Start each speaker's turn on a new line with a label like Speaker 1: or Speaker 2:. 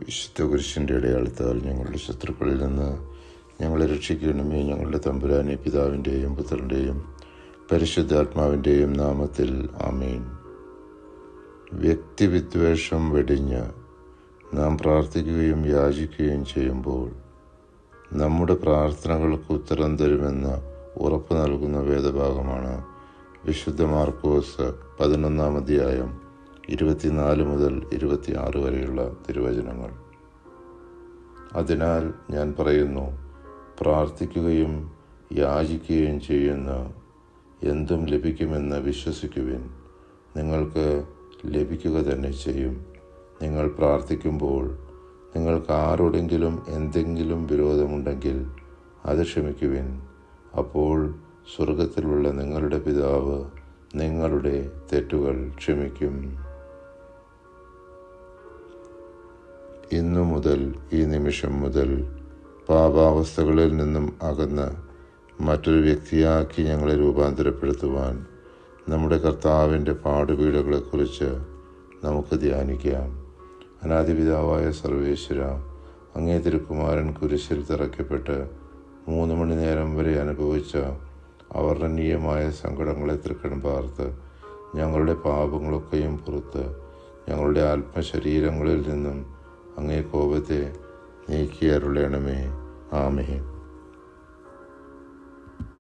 Speaker 1: വിശുദ്ധ കുരിശിൻ്റെ അടയാളത്താൽ ഞങ്ങളുടെ ശത്രുക്കളിൽ നിന്ന് ഞങ്ങളെ രക്ഷിക്കണമേ. ഞങ്ങളുടെ തമ്പുരാനെ, പിതാവിൻ്റെയും പുത്രൻ്റെയും പരിശുദ്ധാത്മാവിൻ്റെയും നാമത്തിൽ ആമേൻ. വ്യക്തിവിദ്വേഷം വെടിഞ്ഞ് നാം പ്രാർത്ഥിക്കുകയും യാചിക്കുകയും ചെയ്യുമ്പോൾ നമ്മുടെ പ്രാർത്ഥനകൾക്ക് ഉത്തരം തരുമെന്ന് ഉറപ്പ് നൽകുന്ന വേദഭാഗമാണ് വിശുദ്ധ മാർക്കോസ് 11-ാം അധ്യായം 24 മുതൽ 26 വരെയുള്ള തിരുവചനങ്ങൾ. അതിനാൽ ഞാൻ പറയുന്നു, പ്രാർത്ഥിക്കുകയും യാചിക്കുകയും ചെയ്യുന്ന എന്തും ലഭിക്കുമെന്ന് വിശ്വസിക്കുവിൻ, നിങ്ങൾക്ക് ലഭിക്കുക തന്നെ ചെയ്യും. നിങ്ങൾ പ്രാർത്ഥിക്കുമ്പോൾ നിങ്ങൾക്ക് ആരോടെങ്കിലും എന്തെങ്കിലും വിരോധമുണ്ടെങ്കിൽ അത് ക്ഷമിക്കുവിൻ. അപ്പോൾ സ്വർഗത്തിലുള്ള നിങ്ങളുടെ പിതാവ് നിങ്ങളുടെ തെറ്റുകൾ ക്ഷമിക്കും. ഇന്നു മുതൽ, ഈ നിമിഷം മുതൽ പാപാവസ്ഥകളിൽ നിന്നും അകന്ന് മറ്റൊരു വ്യക്തിയാക്കി ഞങ്ങളെ രൂപാന്തരപ്പെടുത്തുവാൻ നമ്മുടെ കർത്താവിൻ്റെ പാടുപീടുകളെക്കുറിച്ച് നമുക്ക് ധ്യാനിക്കാം. അനാദിപിതാവായ സർവേശ്വര, അങ്ങേ തിരുക്കുമാരൻ കുരിശിൽ തറയ്ക്കപ്പെട്ട് 3 മണി നേരം വരെ അനുഭവിച്ച അവർണ്ണനീയമായ സങ്കടങ്ങളെ തൃക്കൺ പാർത്ത് ഞങ്ങളുടെ പാപങ്ങളൊക്കെയും പുറത്ത് ഞങ്ങളുടെ ആത്മശരീരങ്ങളിൽ നിന്നും അങ്ങേ കോപത്തെ നീക്കി അരുളണമേ. ആമേൻ.